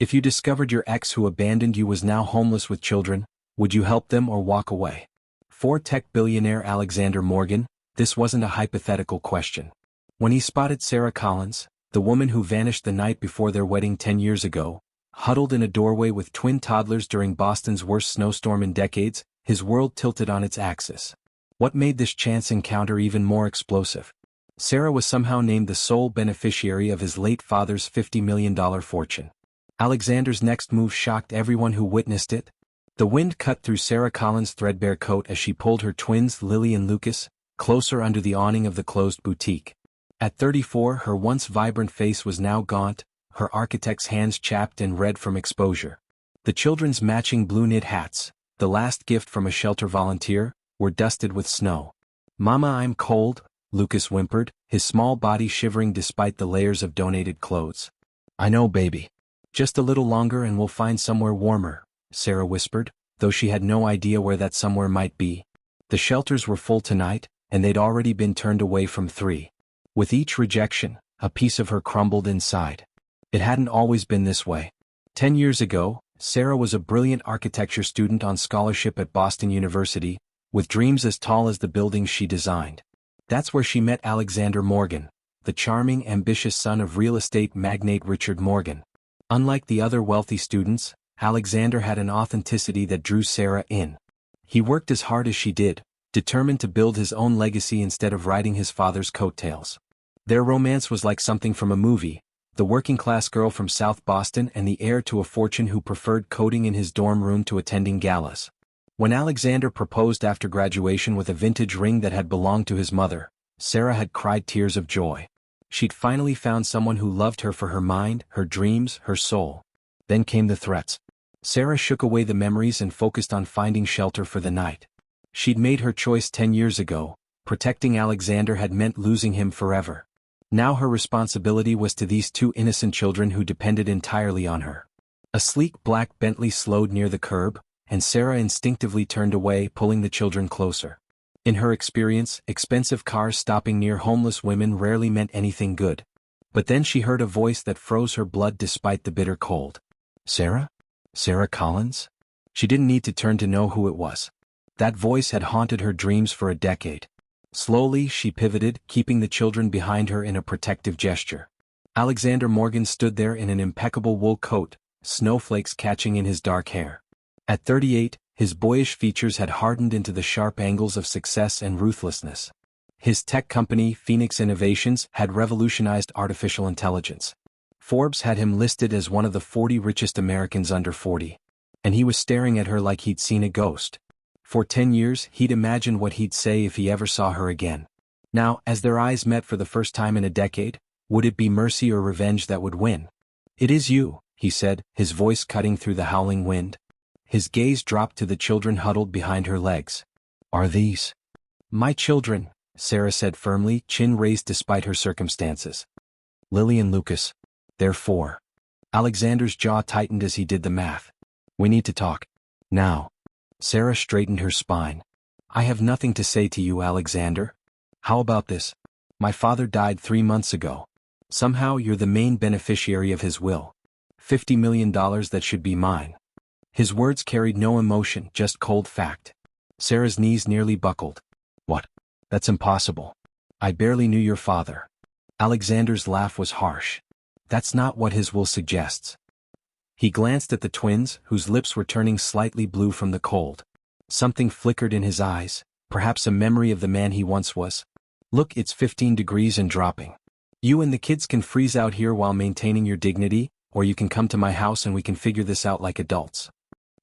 If you discovered your ex who abandoned you was now homeless with children, would you help them or walk away? For tech billionaire Alexander Morgan, this wasn't a hypothetical question. When he spotted Sarah Collins, the woman who vanished the night before their wedding 10 years ago, huddled in a doorway with twin toddlers during Boston's worst snowstorm in decades, his world tilted on its axis. What made this chance encounter even more explosive? Sarah was somehow named the sole beneficiary of his late father's $50 million fortune. Alexander's next move shocked everyone who witnessed it. The wind cut through Sarah Collins' threadbare coat as she pulled her twins Lily and Lucas closer under the awning of the closed boutique. At 34, her once vibrant face was now gaunt, her architect's hands chapped and red from exposure. The children's matching blue knit hats, the last gift from a shelter volunteer, were dusted with snow. "Mama, I'm cold," Lucas whimpered, his small body shivering despite the layers of donated clothes. "I know, baby. Just a little longer and we'll find somewhere warmer," Sarah whispered, though she had no idea where that somewhere might be. The shelters were full tonight, and they'd already been turned away from 3. With each rejection, a piece of her crumbled inside. It hadn't always been this way. 10 years ago, Sarah was a brilliant architecture student on scholarship at Boston University, with dreams as tall as the buildings she designed. That's where she met Alexander Morgan, the charming, ambitious son of real estate magnate Richard Morgan. Unlike the other wealthy students, Alexander had an authenticity that drew Sarah in. He worked as hard as she did, determined to build his own legacy instead of riding his father's coattails. Their romance was like something from a movie, the working-class girl from South Boston and the heir to a fortune who preferred coding in his dorm room to attending galas. When Alexander proposed after graduation with a vintage ring that had belonged to his mother, Sarah had cried tears of joy. She'd finally found someone who loved her for her mind, her dreams, her soul. Then came the threats. Sarah shook away the memories and focused on finding shelter for the night. She'd made her choice 10 years ago. Protecting Alexander had meant losing him forever. Now her responsibility was to these 2 innocent children who depended entirely on her. A sleek black Bentley slowed near the curb, and Sarah instinctively turned away, pulling the children closer. In her experience, expensive cars stopping near homeless women rarely meant anything good. But then she heard a voice that froze her blood despite the bitter cold. "Sarah? Sarah Collins?" She didn't need to turn to know who it was. That voice had haunted her dreams for a decade. Slowly, she pivoted, keeping the children behind her in a protective gesture. Alexander Morgan stood there in an impeccable wool coat, snowflakes catching in his dark hair. At 38, his boyish features had hardened into the sharp angles of success and ruthlessness. His tech company, Phoenix Innovations, had revolutionized artificial intelligence. Forbes had him listed as one of the 40 richest Americans under 40. And he was staring at her like he'd seen a ghost. For 10 years, he'd imagined what he'd say if he ever saw her again. Now, as their eyes met for the first time in a decade, would it be mercy or revenge that would win? "It is you," he said, his voice cutting through the howling wind. His gaze dropped to the children huddled behind her legs. "Are these my children?" Sarah said firmly, chin raised despite her circumstances. "Lily and Lucas. They're 4. Alexander's jaw tightened as he did the math. "We need to talk. Now." Sarah straightened her spine. "I have nothing to say to you, Alexander. How about this? My father died 3 months ago. Somehow you're the main beneficiary of his will. $50 million that should be mine." His words carried no emotion, just cold fact. Sarah's knees nearly buckled. "What? That's impossible. I barely knew your father." Alexander's laugh was harsh. "That's not what his will suggests." He glanced at the twins, whose lips were turning slightly blue from the cold. Something flickered in his eyes, perhaps a memory of the man he once was. "Look, it's 15 degrees and dropping. You and the kids can freeze out here while maintaining your dignity, or you can come to my house and we can figure this out like adults."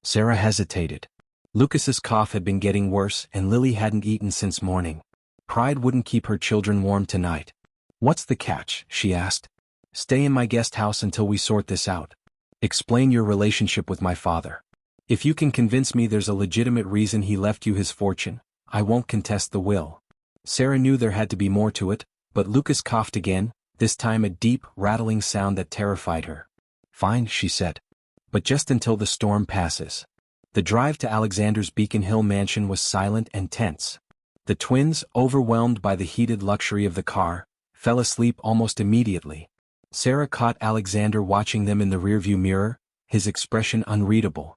Sarah hesitated. Lucas's cough had been getting worse and Lily hadn't eaten since morning. Pride wouldn't keep her children warm tonight. "What's the catch?" she asked. "Stay in my guest house until we sort this out. Explain your relationship with my father. If you can convince me there's a legitimate reason he left you his fortune, I won't contest the will." Sarah knew there had to be more to it, but Lucas coughed again, this time a deep, rattling sound that terrified her. "Fine," she said. "But just until the storm passes." The drive to Alexander's Beacon Hill mansion was silent and tense. The twins, overwhelmed by the heated luxury of the car, fell asleep almost immediately. Sarah caught Alexander watching them in the rearview mirror, his expression unreadable.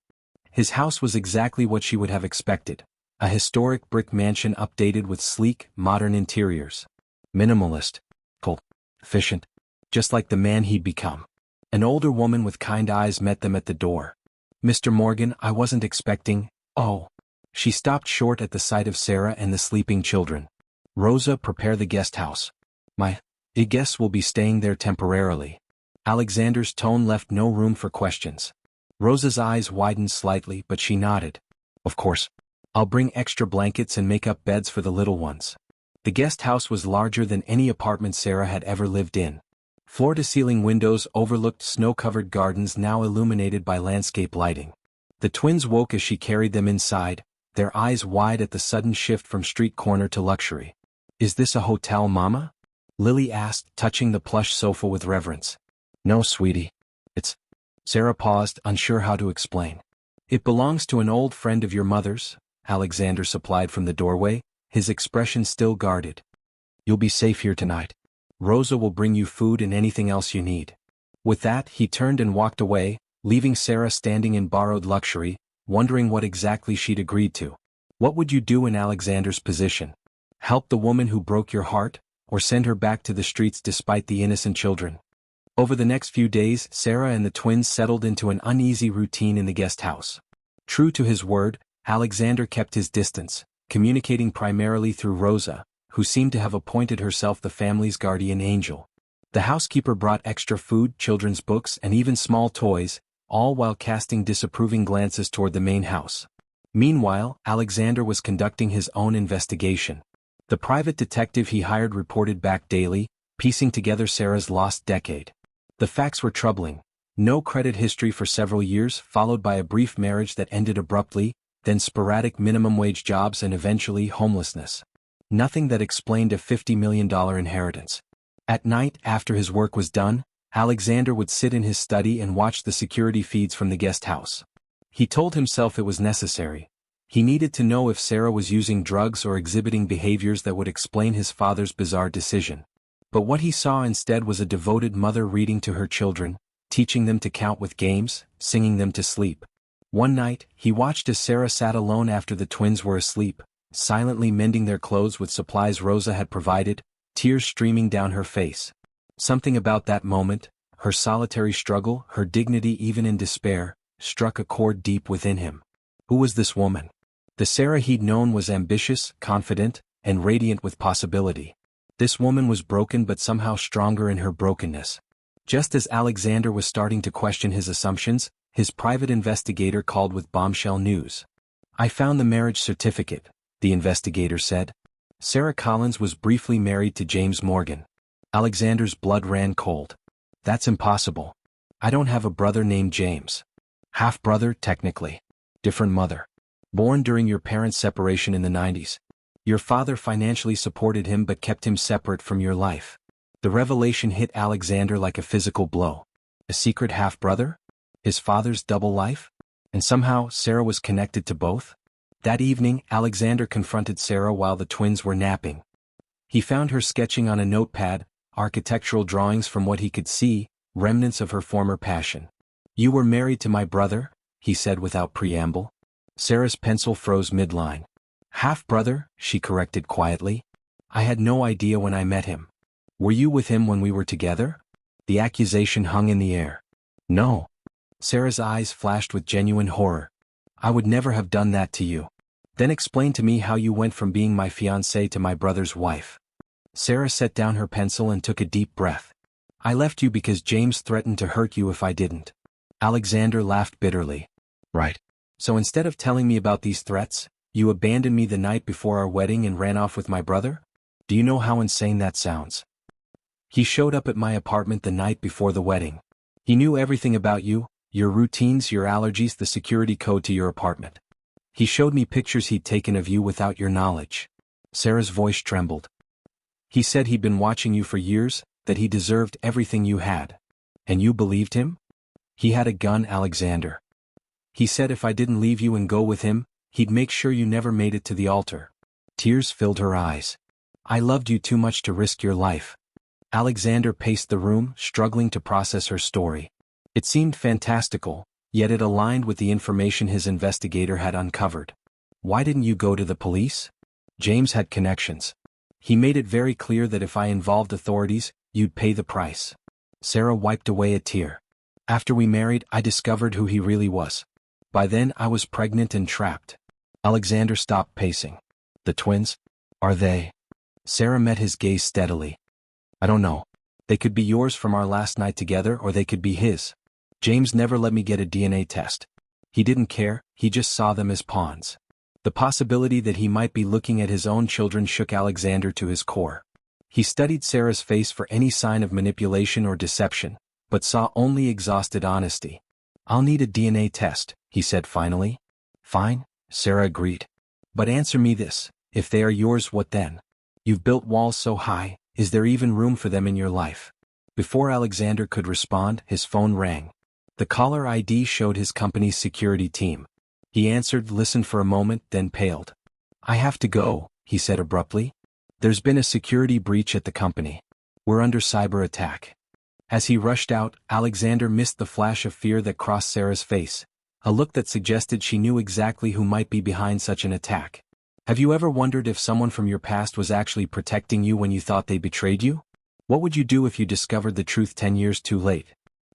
His house was exactly what she would have expected. A historic brick mansion updated with sleek, modern interiors. Minimalist. Cold. Efficient. Just like the man he'd become. An older woman with kind eyes met them at the door. "Mr. Morgan, I wasn't expecting—" "Oh." She stopped short at the sight of Sarah and the sleeping children. "Rosa, prepare the guest house. My guests will be staying there temporarily." Alexander's tone left no room for questions. Rosa's eyes widened slightly, but she nodded. "Of course. I'll bring extra blankets and make up beds for the little ones." The guest house was larger than any apartment Sarah had ever lived in. Floor-to-ceiling windows overlooked snow-covered gardens now illuminated by landscape lighting. The twins woke as she carried them inside, their eyes wide at the sudden shift from street corner to luxury. "Is this a hotel, Mama?" Lily asked, touching the plush sofa with reverence. "No, sweetie. It's—" Sarah paused, unsure how to explain. "It belongs to an old friend of your mother's," Alexander supplied from the doorway, his expression still guarded. "You'll be safe here tonight. Rosa will bring you food and anything else you need." With that, he turned and walked away, leaving Sarah standing in borrowed luxury, wondering what exactly she'd agreed to. What would you do in Alexander's position? Help the woman who broke your heart, or send her back to the streets despite the innocent children? Over the next few days, Sarah and the twins settled into an uneasy routine in the guest house. True to his word, Alexander kept his distance, communicating primarily through Rosa, who seemed to have appointed herself the family's guardian angel. The housekeeper brought extra food, children's books, and even small toys, all while casting disapproving glances toward the main house. Meanwhile, Alexander was conducting his own investigation. The private detective he hired reported back daily, piecing together Sarah's lost decade. The facts were troubling. No credit history for several years, followed by a brief marriage that ended abruptly, then sporadic minimum-wage jobs and eventually homelessness. Nothing that explained a $50 million inheritance. At night, after his work was done, Alexander would sit in his study and watch the security feeds from the guest house. He told himself it was necessary. He needed to know if Sarah was using drugs or exhibiting behaviors that would explain his father's bizarre decision. But what he saw instead was a devoted mother reading to her children, teaching them to count with games, singing them to sleep. One night, he watched as Sarah sat alone after the twins were asleep, silently mending their clothes with supplies Rosa had provided, tears streaming down her face. Something about that moment, her solitary struggle, her dignity even in despair, struck a chord deep within him. Who was this woman? The Sarah he'd known was ambitious, confident, and radiant with possibility. This woman was broken but somehow stronger in her brokenness. Just as Alexander was starting to question his assumptions, his private investigator called with bombshell news. "I found the marriage certificate," the investigator said. Sarah Collins was briefly married to James Morgan. Alexander's blood ran cold. "That's impossible. I don't have a brother named James." "Half-brother, technically. Different mother. Born during your parents' separation in the 90s. Your father financially supported him but kept him separate from your life." The revelation hit Alexander like a physical blow. A secret half-brother? His father's double life? And somehow, Sarah was connected to both? That evening, Alexander confronted Sarah while the twins were napping. He found her sketching on a notepad, architectural drawings from what he could see, remnants of her former passion. "You were married to my brother," he said without preamble. Sarah's pencil froze midline. "Half-brother," she corrected quietly. "I had no idea when I met him." "Were you with him when we were together?" The accusation hung in the air. "No." Sarah's eyes flashed with genuine horror. "I would never have done that to you." "Then explain to me how you went from being my fiancée to my brother's wife." Sarah set down her pencil and took a deep breath. "I left you because James threatened to hurt you if I didn't." Alexander laughed bitterly. "Right. So instead of telling me about these threats, you abandoned me the night before our wedding and ran off with my brother? Do you know how insane that sounds? He showed up at my apartment the night before the wedding. He knew everything about you, your routines, your allergies, the security code to your apartment. He showed me pictures he'd taken of you without your knowledge." Sarah's voice trembled. "He said he'd been watching you for years, that he deserved everything you had. And you believed him? He had a gun, Alexander. He said if I didn't leave you and go with him, he'd make sure you never made it to the altar." Tears filled her eyes. "I loved you too much to risk your life." Alexander paced the room, struggling to process her story. It seemed fantastical, Yet it aligned with the information his investigator had uncovered. Why didn't you go to the police? James had connections. He made it very clear that if I involved authorities, you'd pay the price. Sarah wiped away a tear. After we married, I discovered who he really was. By then, I was pregnant and trapped. Alexander stopped pacing. The twins? Are they? Sarah met his gaze steadily. I don't know. They could be yours from our last night together, or they could be his. James never let me get a DNA test. He didn't care, he just saw them as pawns. The possibility that he might be looking at his own children shook Alexander to his core. He studied Sarah's face for any sign of manipulation or deception, but saw only exhausted honesty. I'll need a DNA test, he said finally. Fine, Sarah agreed. But answer me this, if they are yours, what then? You've built walls so high, is there even room for them in your life? Before Alexander could respond, his phone rang. The caller ID showed his company's security team. He answered, listened for a moment, then paled. I have to go, he said abruptly. There's been a security breach at the company. We're under cyber attack. As he rushed out, Alexander missed the flash of fear that crossed Sarah's face, a look that suggested she knew exactly who might be behind such an attack. Have you ever wondered if someone from your past was actually protecting you when you thought they betrayed you? What would you do if you discovered the truth 10 years too late?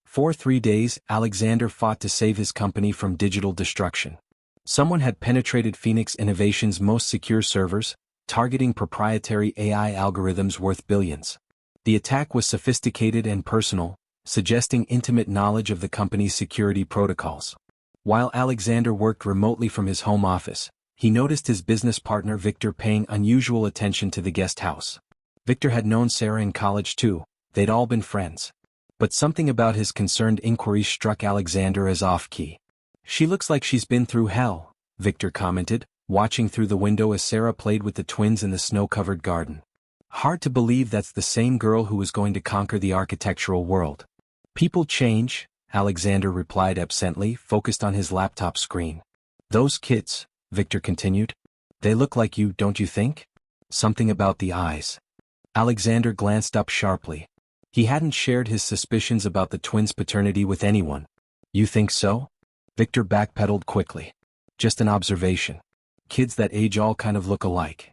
For 3 days, Alexander fought to save his company from digital destruction. Someone had penetrated Phoenix Innovation's most secure servers, targeting proprietary AI algorithms worth billions. The attack was sophisticated and personal, suggesting intimate knowledge of the company's security protocols. While Alexander worked remotely from his home office, he noticed his business partner Victor paying unusual attention to the guest house. Victor had known Sarah in college too, they'd all been friends. But something about his concerned inquiries struck Alexander as off-key. She looks like she's been through hell, Victor commented, watching through the window as Sarah played with the twins in the snow-covered garden. Hard to believe that's the same girl who was going to conquer the architectural world. People change, Alexander replied absently, focused on his laptop screen. Those kids, Victor continued. They look like you, don't you think? Something about the eyes. Alexander glanced up sharply. He hadn't shared his suspicions about the twins' paternity with anyone. You think so? Victor backpedaled quickly. Just an observation. Kids that age all kind of look alike.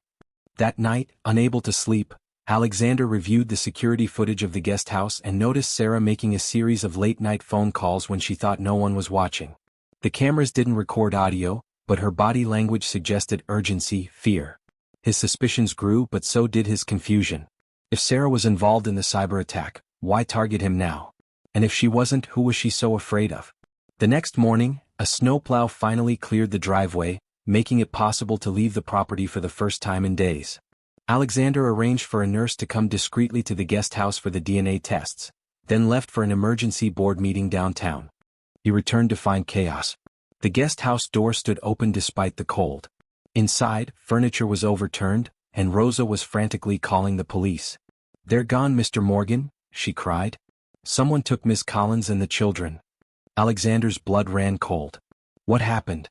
That night, unable to sleep, Alexander reviewed the security footage of the guest house and noticed Sarah making a series of late-night phone calls when she thought no one was watching. The cameras didn't record audio, but her body language suggested urgency, fear. His suspicions grew, but so did his confusion. If Sarah was involved in the cyber attack, why target him now? And if she wasn't, who was she so afraid of? The next morning, a snowplow finally cleared the driveway, making it possible to leave the property for the first time in days. Alexander arranged for a nurse to come discreetly to the guest house for the DNA tests, then left for an emergency board meeting downtown. He returned to find chaos. The guest house door stood open despite the cold. Inside, furniture was overturned, and Rosa was frantically calling the police. They're gone, Mr. Morgan, she cried. Someone took Miss Collins and the children. Alexander's blood ran cold. What happened?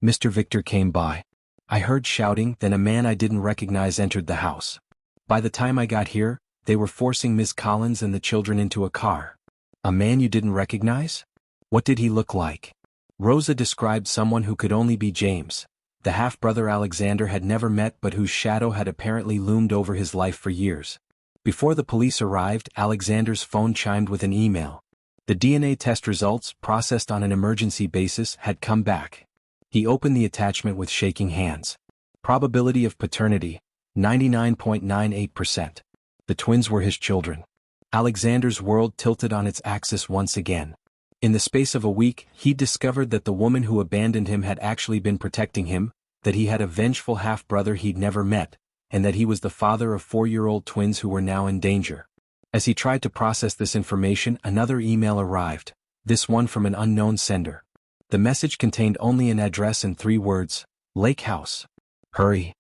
Mr. Victor came by. I heard shouting, then a man I didn't recognize entered the house. By the time I got here, they were forcing Miss Collins and the children into a car. A man you didn't recognize? What did he look like? Rosa described someone who could only be James, the half-brother Alexander had never met but whose shadow had apparently loomed over his life for years. Before the police arrived, Alexander's phone chimed with an email. The DNA test results, processed on an emergency basis, had come back. He opened the attachment with shaking hands. Probability of paternity, 99.98%. The twins were his children. Alexander's world tilted on its axis once again. In the space of a week, he discovered that the woman who abandoned him had actually been protecting him, that he had a vengeful half-brother he'd never met, and that he was the father of 4-year-old twins who were now in danger. As he tried to process this information, another email arrived, this one from an unknown sender. The message contained only an address and 3 words, Lake House. Hurry.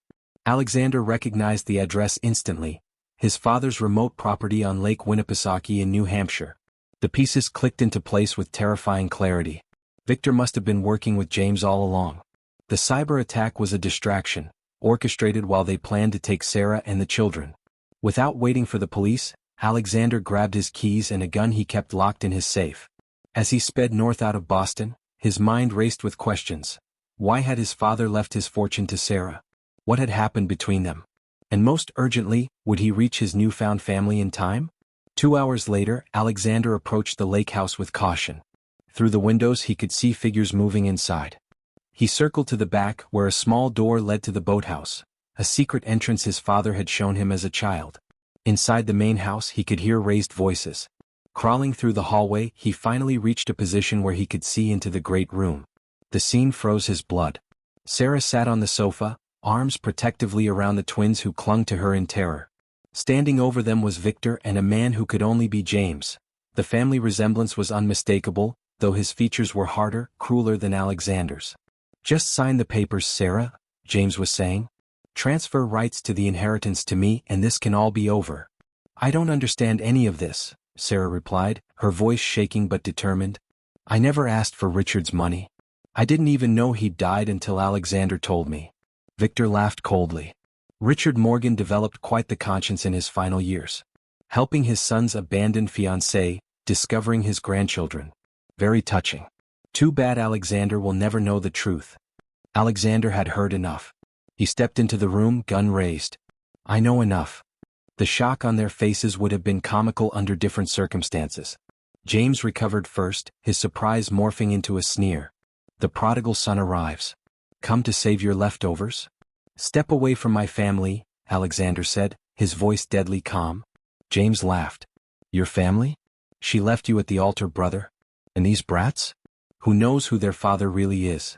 Alexander recognized the address instantly, his father's remote property on Lake Winnipesaukee in New Hampshire. The pieces clicked into place with terrifying clarity. Victor must have been working with James all along. The cyber attack was a distraction, orchestrated while they planned to take Sarah and the children. Without waiting for the police, Alexander grabbed his keys and a gun he kept locked in his safe. As he sped north out of Boston, His mind raced with questions. Why had his father left his fortune to Sarah? What had happened between them? And most urgently, would he reach his newfound family in time? 2 hours later, Alexander approached the lake house with caution. Through the windows he could see figures moving inside. He circled to the back, where a small door led to the boathouse, a secret entrance his father had shown him as a child. Inside the main house he could hear raised voices. Crawling through the hallway, he finally reached a position where he could see into the great room. The scene froze his blood. Sarah sat on the sofa, arms protectively around the twins who clung to her in terror. Standing over them was Victor and a man who could only be James. The family resemblance was unmistakable, though his features were harder, crueler than Alexander's. "Just sign the papers, Sarah," James was saying. "Transfer rights to the inheritance to me and this can all be over." "I don't understand any of this," Sarah replied, her voice shaking but determined. "I never asked for Richard's money. I didn't even know he'd died until Alexander told me." Victor laughed coldly. Richard Morgan developed quite the conscience in his final years. Helping his son's abandoned fiancée, discovering his grandchildren. Very touching. Too bad Alexander will never know the truth. Alexander had heard enough. He stepped into the room, gun raised. "I know enough." The shock on their faces would have been comical under different circumstances. James recovered first, his surprise morphing into a sneer. "The prodigal son arrives. Come to save your leftovers?" "Step away from my family," Alexander said, his voice deadly calm. James laughed. "Your family? She left you at the altar, brother? And these brats? Who knows who their father really is?"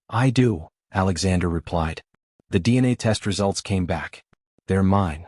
"I do," Alexander replied. "The DNA test results came back. They're mine."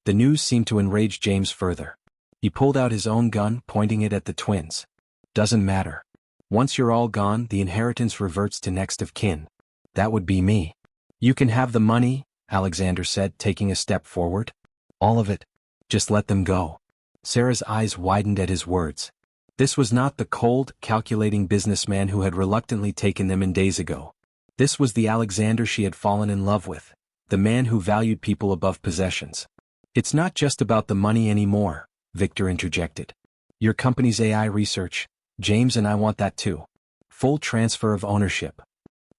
The news seemed to enrage James further. He pulled out his own gun, pointing it at the twins. "Doesn't matter. Once you're all gone, the inheritance reverts to next of kin. That would be me." "You can have the money," Alexander said, taking a step forward. "All of it. Just let them go." Sarah's eyes widened at his words. This was not the cold, calculating businessman who had reluctantly taken them in days ago. This was the Alexander she had fallen in love with, the man who valued people above possessions. "It's not just about the money anymore," Victor interjected. "Your company's AI research, James and I want that too. Full transfer of ownership."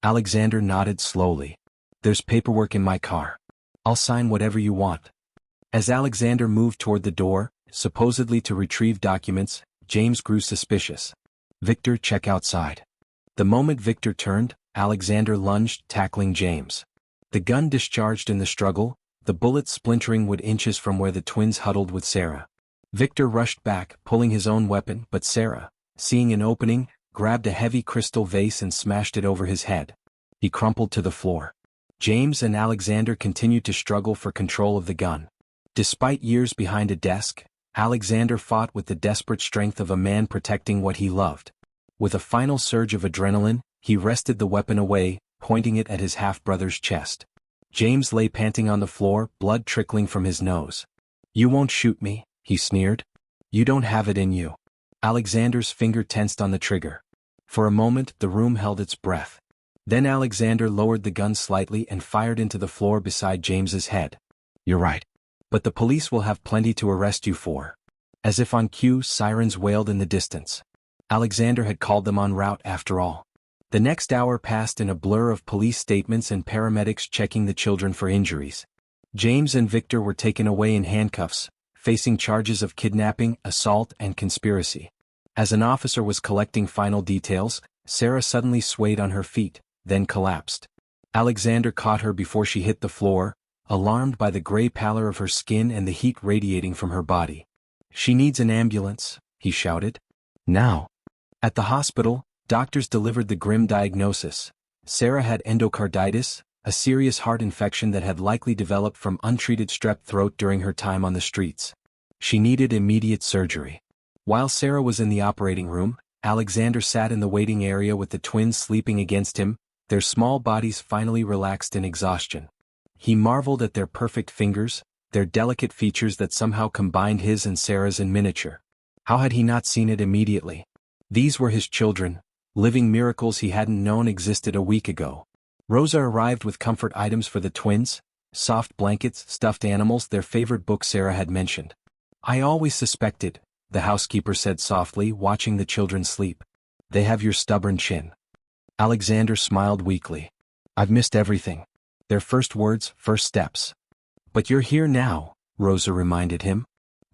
Alexander nodded slowly. "There's paperwork in my car. I'll sign whatever you want." As Alexander moved toward the door, supposedly to retrieve documents, James grew suspicious. "Victor, check outside." The moment Victor turned, Alexander lunged, tackling James. The gun discharged in the struggle, the bullet splintering wood inches from where the twins huddled with Sarah. Victor rushed back, pulling his own weapon, but Sarah, seeing an opening, grabbed a heavy crystal vase and smashed it over his head. He crumpled to the floor. James and Alexander continued to struggle for control of the gun. Despite years behind a desk, Alexander fought with the desperate strength of a man protecting what he loved. With a final surge of adrenaline, he wrested the weapon away, pointing it at his half-brother's chest. James lay panting on the floor, blood trickling from his nose. "You won't shoot me," he sneered. "You don't have it in you." Alexander's finger tensed on the trigger. For a moment, the room held its breath. Then Alexander lowered the gun slightly and fired into the floor beside James's head. "You're right. But the police will have plenty to arrest you for." As if on cue, sirens wailed in the distance. Alexander had called them en route after all. The next hour passed in a blur of police statements and paramedics checking the children for injuries. James and Victor were taken away in handcuffs, facing charges of kidnapping, assault, and conspiracy. As an officer was collecting final details, Sarah suddenly swayed on her feet, then collapsed. Alexander caught her before she hit the floor, alarmed by the gray pallor of her skin and the heat radiating from her body. "She needs an ambulance," he shouted. "Now." At the hospital, doctors delivered the grim diagnosis. Sarah had endocarditis, a serious heart infection that had likely developed from untreated strep throat during her time on the streets. She needed immediate surgery. While Sarah was in the operating room, Alexander sat in the waiting area with the twins sleeping against him, their small bodies finally relaxed in exhaustion. He marveled at their perfect fingers, their delicate features that somehow combined his and Sarah's in miniature. How had he not seen it immediately? These were his children, living miracles he hadn't known existed a week ago. Rosa arrived with comfort items for the twins, soft blankets, stuffed animals, their favorite book Sarah had mentioned. "I always suspected," the housekeeper said softly, watching the children sleep. "They have your stubborn chin." Alexander smiled weakly. I've missed everything. Their first words, first steps. But you're here now, Rosa reminded him.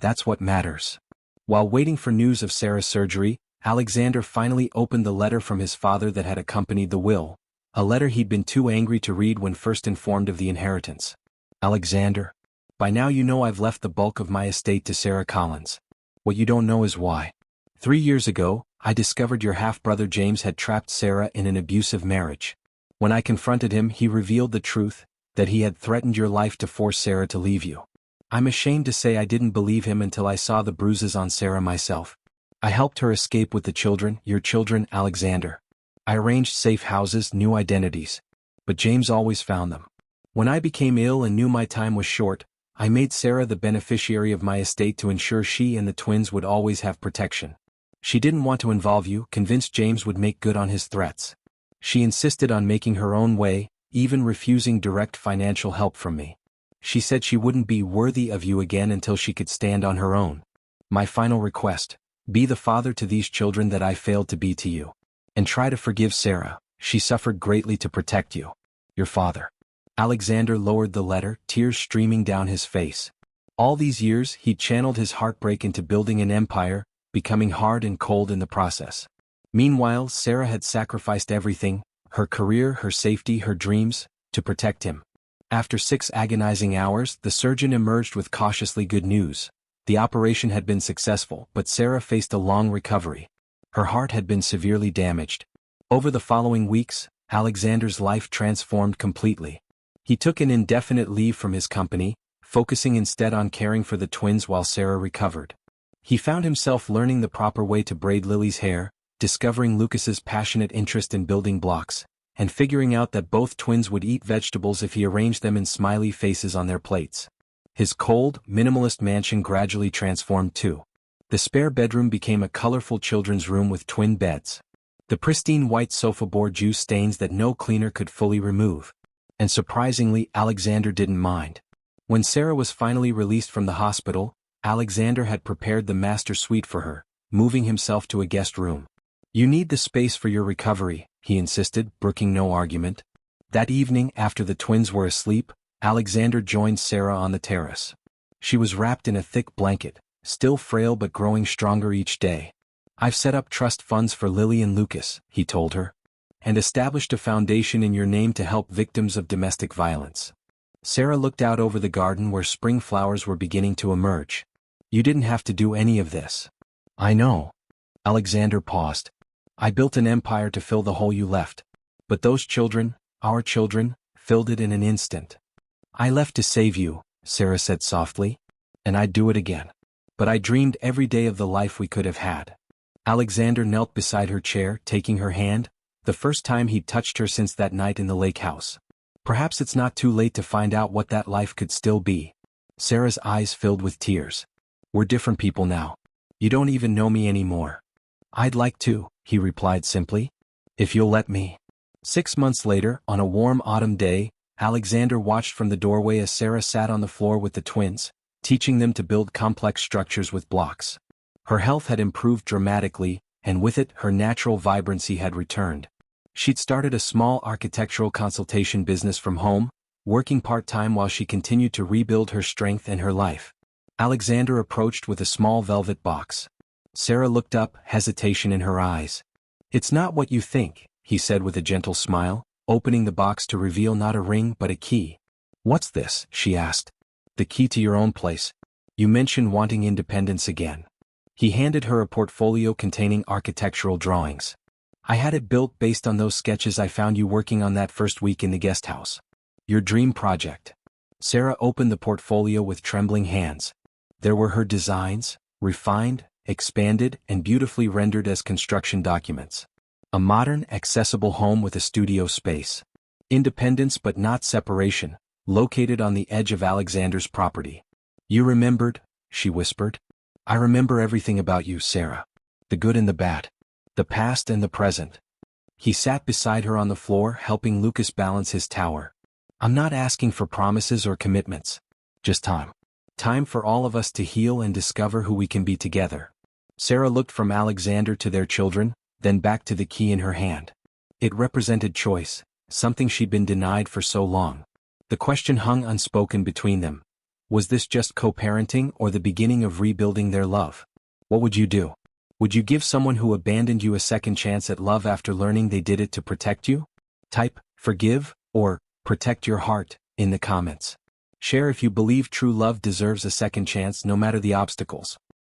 That's what matters. While waiting for news of Sarah's surgery, Alexander finally opened the letter from his father that had accompanied the will, a letter he'd been too angry to read when first informed of the inheritance. Alexander, by now you know I've left the bulk of my estate to Sarah Collins. What you don't know is why. 3 years ago, I discovered your half-brother James had trapped Sarah in an abusive marriage. When I confronted him, he revealed the truth, that he had threatened your life to force Sarah to leave you. I'm ashamed to say I didn't believe him until I saw the bruises on Sarah myself. I helped her escape with the children, your children, Alexander. I arranged safe houses, new identities. But James always found them. When I became ill and knew my time was short, I made Sarah the beneficiary of my estate to ensure she and the twins would always have protection. She didn't want to involve you, convinced James would make good on his threats. She insisted on making her own way, even refusing direct financial help from me. She said she wouldn't be worthy of you again until she could stand on her own. My final request, be the father to these children that I failed to be to you. And try to forgive Sarah, she suffered greatly to protect you. Your father. Alexander lowered the letter, tears streaming down his face. All these years he'd channeled his heartbreak into building an empire, becoming hard and cold in the process. Meanwhile, Sarah had sacrificed everything, her career, her safety, her dreams, to protect him. After 6 agonizing hours, the surgeon emerged with cautiously good news. The operation had been successful, but Sarah faced a long recovery. Her heart had been severely damaged. Over the following weeks, Alexander's life transformed completely. He took an indefinite leave from his company, focusing instead on caring for the twins while Sarah recovered. He found himself learning the proper way to braid Lily's hair, discovering Lucas's passionate interest in building blocks, and figuring out that both twins would eat vegetables if he arranged them in smiley faces on their plates. His cold, minimalist mansion gradually transformed too. The spare bedroom became a colorful children's room with twin beds. The pristine white sofa bore juice stains that no cleaner could fully remove. And surprisingly, Alexander didn't mind. When Sarah was finally released from the hospital, Alexander had prepared the master suite for her, moving himself to a guest room. You need the space for your recovery, he insisted, brooking no argument. That evening, after the twins were asleep, Alexander joined Sarah on the terrace. She was wrapped in a thick blanket, still frail but growing stronger each day. I've set up trust funds for Lily and Lucas, he told her, and established a foundation in your name to help victims of domestic violence. Sarah looked out over the garden where spring flowers were beginning to emerge. You didn't have to do any of this. I know. Alexander paused. I built an empire to fill the hole you left. But those children, our children, filled it in an instant. I left to save you, Sarah said softly. And I'd do it again. But I dreamed every day of the life we could have had. Alexander knelt beside her chair, taking her hand, the first time he'd touched her since that night in the lake house. Perhaps it's not too late to find out what that life could still be. Sarah's eyes filled with tears. We're different people now. You don't even know me anymore. I'd like to, he replied simply. If you'll let me. 6 months later, on a warm autumn day, Alexander watched from the doorway as Sarah sat on the floor with the twins, teaching them to build complex structures with blocks. Her health had improved dramatically, and with it, her natural vibrancy had returned. She'd started a small architectural consultation business from home, working part-time while she continued to rebuild her strength and her life. Alexander approached with a small velvet box. Sarah looked up, hesitation in her eyes. It's not what you think, he said with a gentle smile, opening the box to reveal not a ring but a key. What's this? She asked. The key to your own place. You mentioned wanting independence again. He handed her a portfolio containing architectural drawings. I had it built based on those sketches I found you working on that first week in the guest house. Your dream project. Sarah opened the portfolio with trembling hands. There were her designs, refined, expanded, and beautifully rendered as construction documents. A modern, accessible home with a studio space. Independence but not separation, located on the edge of Alexander's property. You remembered, she whispered. I remember everything about you, Sarah. The good and the bad. The past and the present. He sat beside her on the floor, helping Lucas balance his tower. I'm not asking for promises or commitments. Just time. Time for all of us to heal and discover who we can be together. Sarah looked from Alexander to their children, then back to the key in her hand. It represented choice, something she'd been denied for so long. The question hung unspoken between them. Was this just co-parenting or the beginning of rebuilding their love? What would you do? Would you give someone who abandoned you a second chance at love after learning they did it to protect you? Type, forgive, or, protect your heart, in the comments. Share if you believe true love deserves a second chance no matter the obstacles.